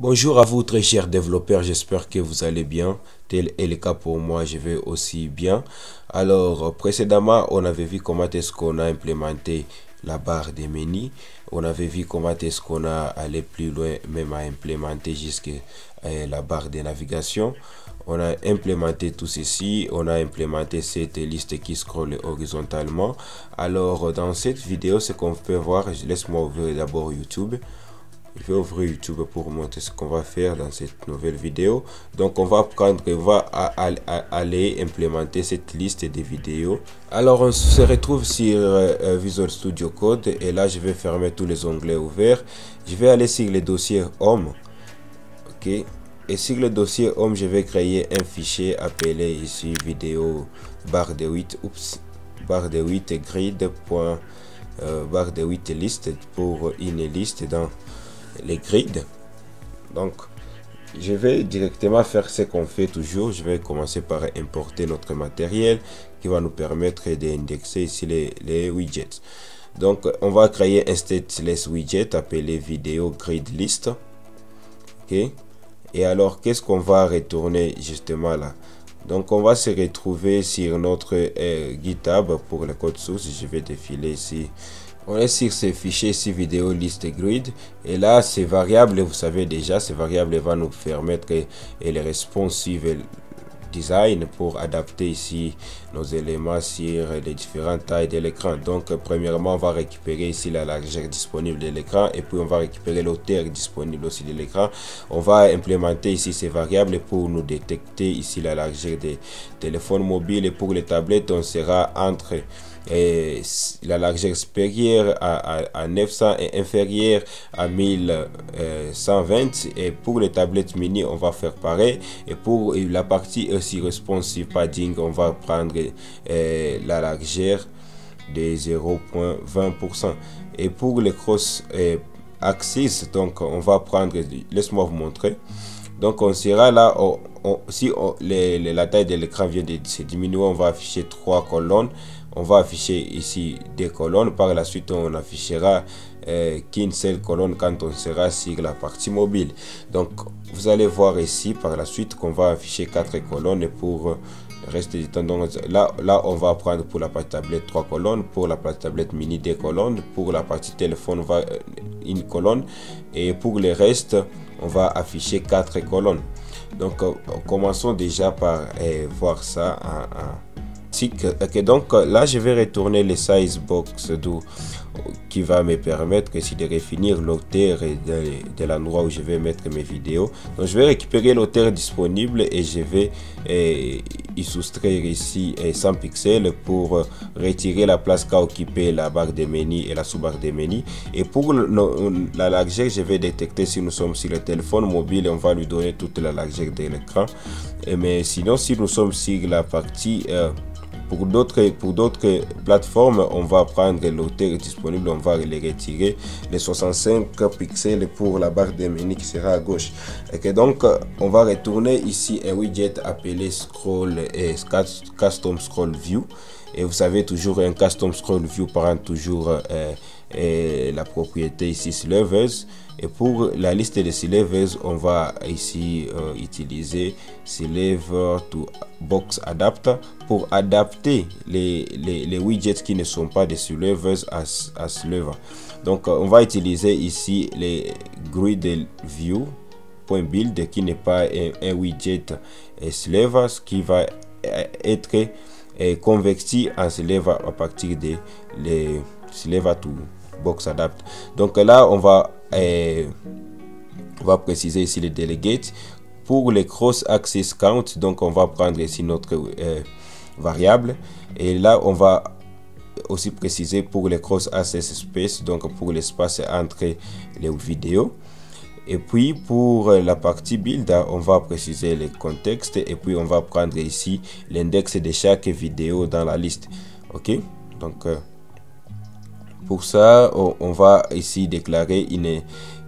Bonjour à vous très chers développeurs, j'espère que vous allez bien. Tel est le cas pour moi, je vais aussi bien. Alors précédemment, on avait vu comment est-ce qu'on a implémenté la barre des menus. On avait vu comment est-ce qu'on a allé plus loin, même à implémenter jusqu'à la barre de navigation. On a implémenté tout ceci, on a implémenté cette liste qui scrolle horizontalement. Alors dans cette vidéo, ce qu'on peut voir, laisse-moi ouvrir d'abord YouTube. Je vais ouvrir YouTube pour vous montrer ce qu'on va faire dans cette nouvelle vidéo. Donc on va aller implémenter cette liste de vidéos. Alors on se retrouve sur Visual Studio Code et là je vais fermer tous les onglets ouverts. Je vais aller sur le dossier Home. Ok. Et sur le dossier Home, je vais créer un fichier appelé ici vidéo barre de 8. Barre de 8 grid. Barre de 8 liste pour une liste dans les grids. Donc je vais directement faire ce qu'on fait toujours. Je vais commencer par importer notre matériel qui va nous permettre d'indexer ici les widgets. Donc on va créer un stateless widget appelé vidéo grid list. Ok. Et alors qu'est-ce qu'on va retourner justement là? Donc on va se retrouver sur notre GitHub pour le code source. Je vais défiler ici. On est sur ce fichier ici vidéo list grid et là ces variables, vous savez déjà, ces variables va nous permettre les responsive design pour adapter ici nos éléments sur les différentes tailles de l'écran. Donc premièrement on va récupérer ici la largeur disponible de l'écran et puis on va récupérer l'auteur disponible aussi de l'écran. On va implémenter ici ces variables pour nous détecter ici la largeur des téléphones mobiles, et pour les tablettes on sera entre la largeur supérieure à 900 et inférieure à 1120, et pour les tablettes mini on va faire pareil. Et pour la partie aussi responsive padding, on va prendre la largeur de 0,20%. Et pour les cross axis, donc on va prendre, laisse-moi vous montrer. Donc on sera là, si la taille de l'écran vient de se diminuer, on va afficher 3 colonnes. On va afficher ici des colonnes. Par la suite, on affichera qu'une seule colonne quand on sera sur la partie mobile. Donc, vous allez voir ici par la suite qu'on va afficher 4 colonnes pour le reste du temps. Donc, là, on va prendre pour la partie tablette 3 colonnes, pour la partie tablette mini 2 colonnes, pour la partie téléphone, on va une colonne, et pour le reste, on va afficher 4 colonnes. Donc, commençons déjà par voir ça Okay, donc là je vais retourner le size box qui va me permettre aussi de définir l'auteur de l'endroit où je vais mettre mes vidéos. Donc je vais récupérer l'auteur disponible et je vais y soustraire ici 100 pixels pour retirer la place qu'a occupé la barre de menu et la sous-barre de menu. Et pour la largeur, je vais détecter si nous sommes sur le téléphone mobile, on va lui donner toute la largeur de l'écran. Mais sinon, si nous sommes sur la partie pour d'autres plateformes, on va prendre l'auteur disponible, on va les retirer, les 65 pixels pour la barre de menu qui sera à gauche. Et donc on va retourner ici un widget appelé scroll et custom scroll view. Et vous savez, toujours un custom scroll view prend toujours la propriété ici slivers. Et pour la liste de slivers, on va ici utiliser sliver to box adapt pour adapter les widgets qui ne sont pas des slivers à sliver. Donc on va utiliser ici les grid view.build qui n'est pas un widget sliver, qui va être converti en sliver à partir de les sliver to box adapt. Donc là on va préciser ici les delegates pour les cross axis count. Donc on va prendre ici notre variable, et là on va aussi préciser pour les cross axis space, donc pour l'espace entre les vidéos. Et puis pour la partie build, on va préciser les contextes, et puis on va prendre ici l'index de chaque vidéo dans la liste. Ok, donc pour ça on va ici déclarer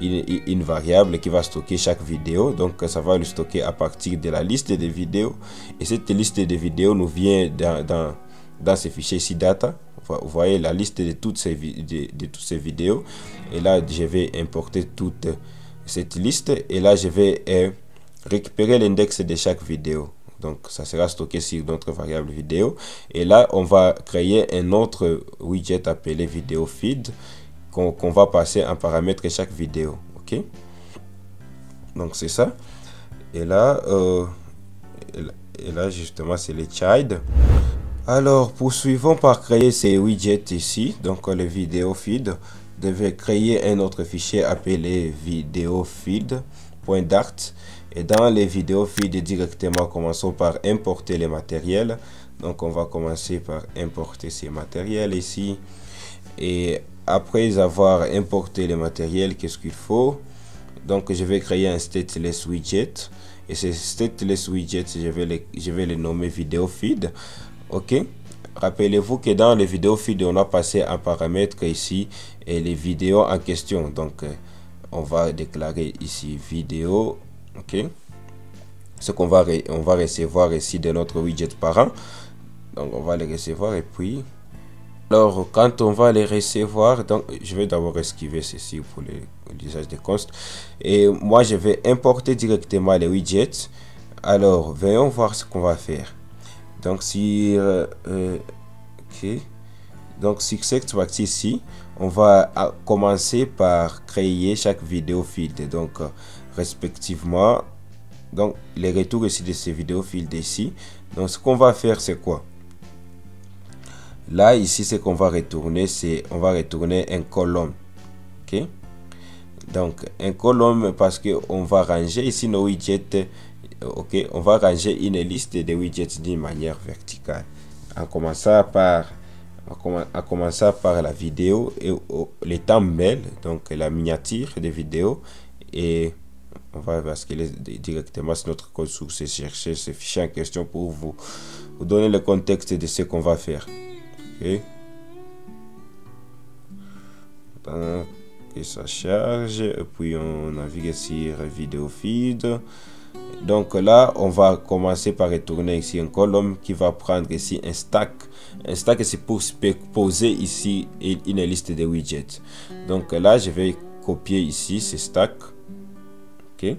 une variable qui va stocker chaque vidéo. Donc ça va le stocker à partir de la liste des vidéos, et cette liste de vidéos nous vient dans ce fichier ici data. Vous voyez la liste de toutes ces vidéos, et là je vais importer toutes cette liste et là je vais récupérer l'index de chaque vidéo. Donc ça sera stocké sur notre variable vidéo et là on va créer un autre widget appelé vidéo feed qu'on va passer en paramètre chaque vidéo. Ok, donc c'est ça. Et là justement c'est les child. Alors poursuivons par créer ces widgets ici. Donc le vidéo feed devait créer un autre fichier appelé vidéo feed.dart. Et dans les vidéos feed directement, commençons par importer les matériels. Donc on va commencer par importer ces matériels ici. Et après avoir importé les matériels, qu'est-ce qu'il faut? Donc je vais créer un stateless widget. Et ce stateless widget, je vais le nommer vidéo feed. Ok. Rappelez-vous que dans les vidéos feed, on a passé un paramètre ici et les vidéos en question. Donc on va déclarer ici vidéo. Ok, ce qu'on va recevoir ici de notre widget parent. Donc on va les recevoir et puis alors quand on va les recevoir, donc je vais d'abord esquiver ceci pour l'usage des const et moi je vais importer directement les widgets. Alors voyons voir ce qu'on va faire. Donc si ok, donc sur cette partie ici on va commencer par créer chaque vidéo feed. Donc respectivement, donc les retours ici de ces vidéos feed ici. Donc ce qu'on va faire c'est quoi? Là ici ce qu'on va retourner, c'est on va retourner un colonne. Ok, donc un colonne parce que on va ranger ici nos widgets. Ok, on va ranger une liste de widgets d'une manière verticale en commençant par la vidéo et les thumbnails, donc la miniature des vidéos, et on va basculer directement sur notre code source et chercher ce fichier en question pour vous donner le contexte de ce qu'on va faire. Ok, tant que ça charge et puis on navigue sur vidéo feed. Donc là on va commencer par retourner ici un colonne qui va prendre ici un stack. Un stack c'est pour poser ici une liste de widgets. Donc là je vais copier ici ce stack. Ok,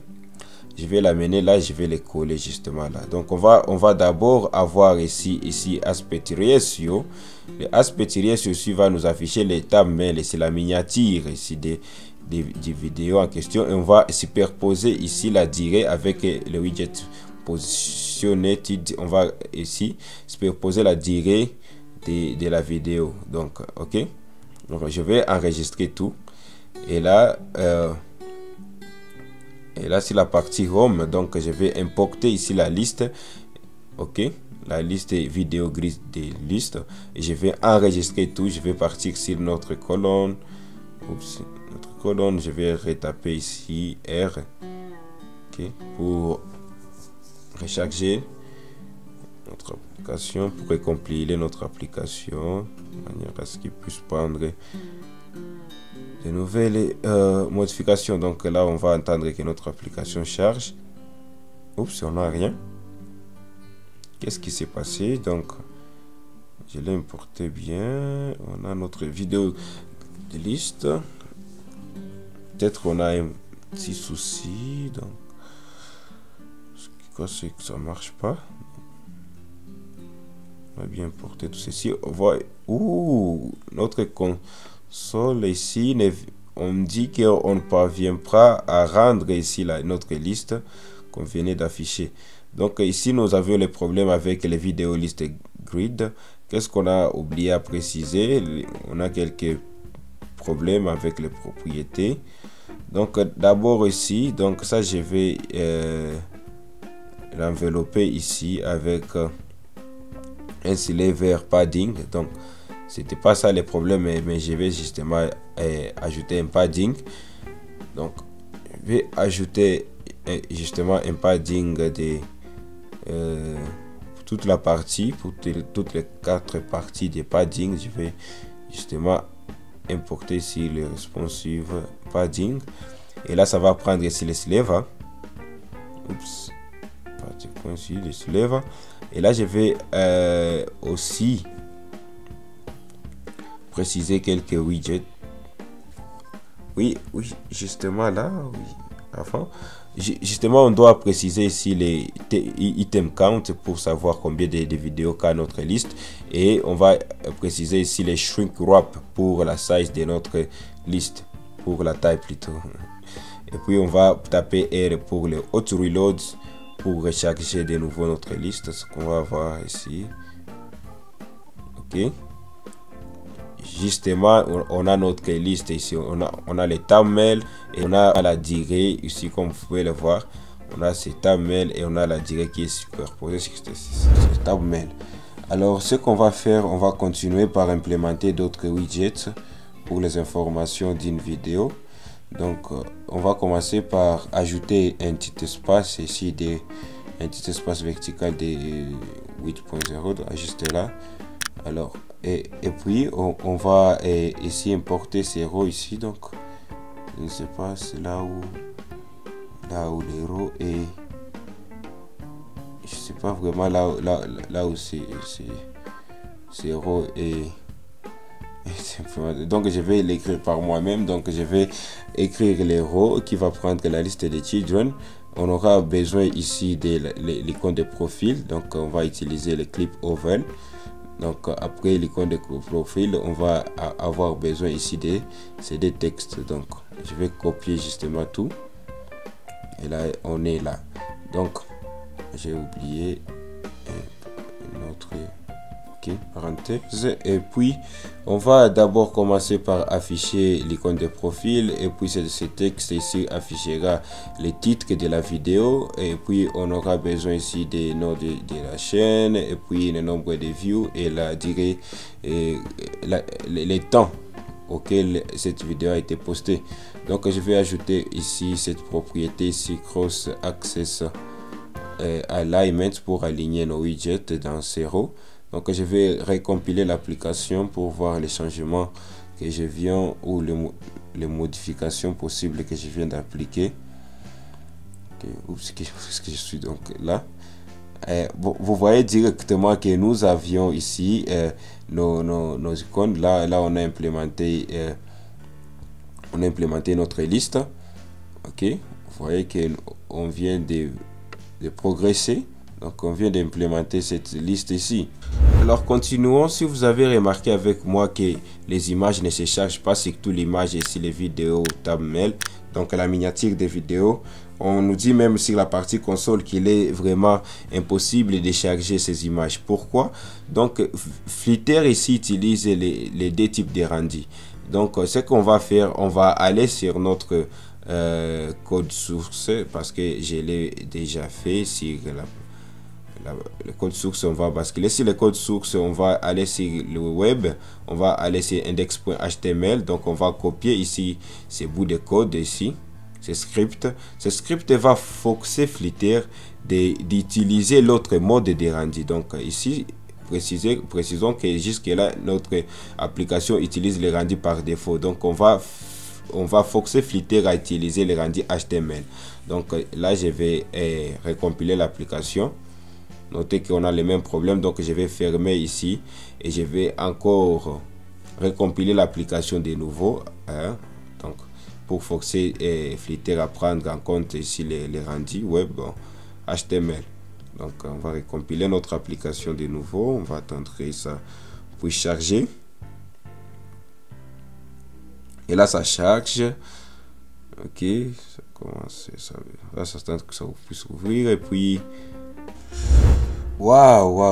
je vais l'amener là, je vais les coller justement là. Donc on va d'abord avoir ici aspect ratio. Le aspect ratio ici va nous afficher les thumbnails, c'est la miniature ici des vidéos en question, et on va superposer ici la durée avec le widget positionné. On va ici superposer la durée de la vidéo. Donc ok, donc je vais enregistrer tout et là sur la partie home, donc je vais importer ici la liste. Ok, la liste vidéo grise des listes et je vais enregistrer tout. Je vais partir sur notre colonne. Oups, notre colonne, je vais retaper ici R. Ok, pour recharger notre application, pour recompiler notre application de manière à ce qu'il puisse prendre de nouvelles modifications. Donc là on va entendre que notre application charge. Oups, on n'a rien. Qu'est-ce qui s'est passé? Donc je l'ai importé bien. On a notre vidéo de liste. Peut-être qu'on a un petit souci. Donc ce c'est que ça marche pas. On va bien importer tout ceci. On voit notre console ici, on dit qu'on ne parvient pas à rendre ici notre liste qu'on venait d'afficher. Donc ici nous avions les problèmes avec les vidéos liste grid. Qu'est-ce qu'on a oublié à préciser? On a quelques problèmes avec les propriétés. Donc d'abord ici, donc ça je vais l'envelopper ici avec un sliver padding. Donc c'était pas ça le problème, mais je vais justement ajouter un padding. Donc je vais ajouter justement un padding de toute la partie, pour toutes les 4 parties de padding. Je vais justement importer ici le responsive padding et là ça va prendre ici les sliver. Oups, ici les sliver, et là je vais aussi préciser quelques widgets. Oui, justement là, oui. avant. Justement, on doit préciser ici les item count pour savoir combien de vidéos qu'a notre liste. Et on va préciser ici les shrink wrap pour la size de notre liste, pour la taille plutôt. Et puis on va taper R pour le auto reload pour recharger de nouveau notre liste, ce qu'on va voir ici. Ok. Justement, on a notre liste ici, on a les thumbnails et on a la durée ici, comme vous pouvez le voir. On a ces thumbnails et on a la durée qui est superposée sur ces thumbnails. Alors, ce qu'on va faire, on va continuer par implémenter d'autres widgets pour les informations d'une vidéo. Donc, on va commencer par ajouter un petit espace ici, un petit espace vertical de 8.0, juste là. Alors, et puis on va ici importer ces rows ici. Donc, je ne sais pas, c'est là où les rows et je sais pas vraiment là où ces rows et donc je vais l'écrire par moi-même. Donc je vais écrire les rows qui va prendre la liste des children. On aura besoin ici de l'icône de profil, donc on va utiliser le clip oval. Donc après l'icône de profil, on va avoir besoin ici c'est des textes. Donc je vais copier justement tout et là on est là. Donc j'ai oublié notre parenthèse. Et puis on va d'abord commencer par afficher l'icône de profil et puis ce texte ici affichera les titres de la vidéo et puis on aura besoin ici des noms de la chaîne et puis le nombre de views et la durée et les temps auquel cette vidéo a été postée. Donc je vais ajouter ici cette propriété ici cross access alignment pour aligner nos widgets dans ces rows. Donc je vais recompiler l'application pour voir les changements que je viens ou les modifications possibles que je viens d'appliquer. Oups, que je suis donc là. Vous voyez directement que nous avions ici nos icônes. Là on a implémenté notre liste. Ok, vous voyez que on vient de progresser. Donc on vient d'implémenter cette liste ici. Alors continuons. Si vous avez remarqué avec moi que les images ne se chargent pas sur toute l'image ici, les vidéos thumbnail, donc la miniature des vidéos, on nous dit même sur la partie console qu'il est vraiment impossible de charger ces images. Pourquoi? Donc Flickr ici utilise les deux types de rendus. Donc ce qu'on va faire, on va aller sur notre code source parce que je l'ai déjà fait sur le code source. On va basculer sur le code source, on va aller sur le web, on va aller sur index.html. donc on va copier ici ces bouts de code ici, ce script va forcer Flickr d'utiliser l'autre mode de rendu. Donc ici précisons que jusque là notre application utilise les rendus par défaut. Donc on va forcer Flickr à utiliser les rendus HTML. Donc là je vais recompiler l'application. Notez qu'on a les mêmes problèmes, donc je vais fermer ici et je vais encore recompiler l'application de nouveau, hein, donc pour forcer Flickr à prendre en compte ici les rendus web HTML. Donc on va recompiler notre application de nouveau, on va attendre que ça puisse charger et là ça charge. Ok, ça commence, ça va s'attendre que ça puisse ouvrir et puis waouh.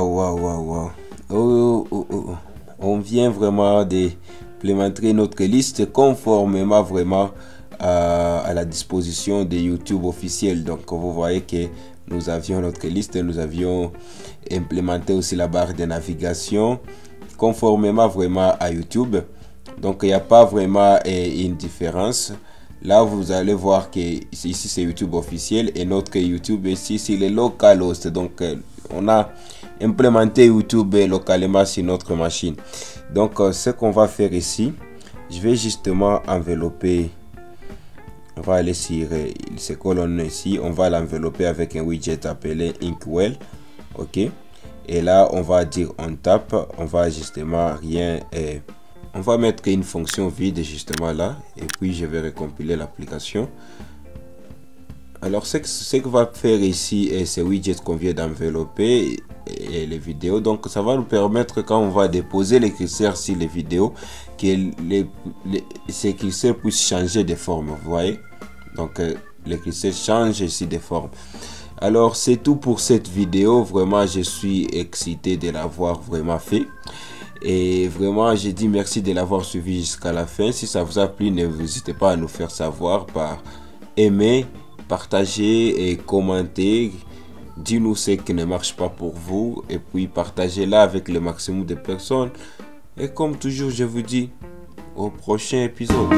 On vient vraiment d'implémenter notre liste conformément vraiment à la disposition de YouTube officiel. Donc vous voyez que nous avions notre liste, nous avions implémenté aussi la barre de navigation conformément vraiment à YouTube. Donc il n'y a pas vraiment une différence. Là vous allez voir que ici c'est YouTube officiel et notre YouTube ici c'est le localhost. Donc on a implémenté YouTube localement sur notre machine. Donc ce qu'on va faire ici, je vais justement envelopper, on va aller sur ces colonnes ici, on va l'envelopper avec un widget appelé Inkwell. Ok, et là on va dire on tape, on va justement rien on va mettre une fonction vide justement là et puis je vais recompiler l'application. Alors ce que va faire ici est ces widgets qu'on vient d'envelopper et les vidéos. Donc ça va nous permettre, quand on va déposer les curseurs sur les vidéos, que ces curseurs puissent changer de forme. Vous voyez, donc les curseurs changent ici de forme. Alors c'est tout pour cette vidéo. Vraiment je suis excité de l'avoir vraiment fait. Et vraiment, je dis merci de l'avoir suivi jusqu'à la fin. Si ça vous a plu, n'hésitez pas à nous faire savoir par aimer, partager et commenter. Dis-nous ce qui ne marche pas pour vous et puis partagez-la avec le maximum de personnes. Et comme toujours, je vous dis au prochain épisode.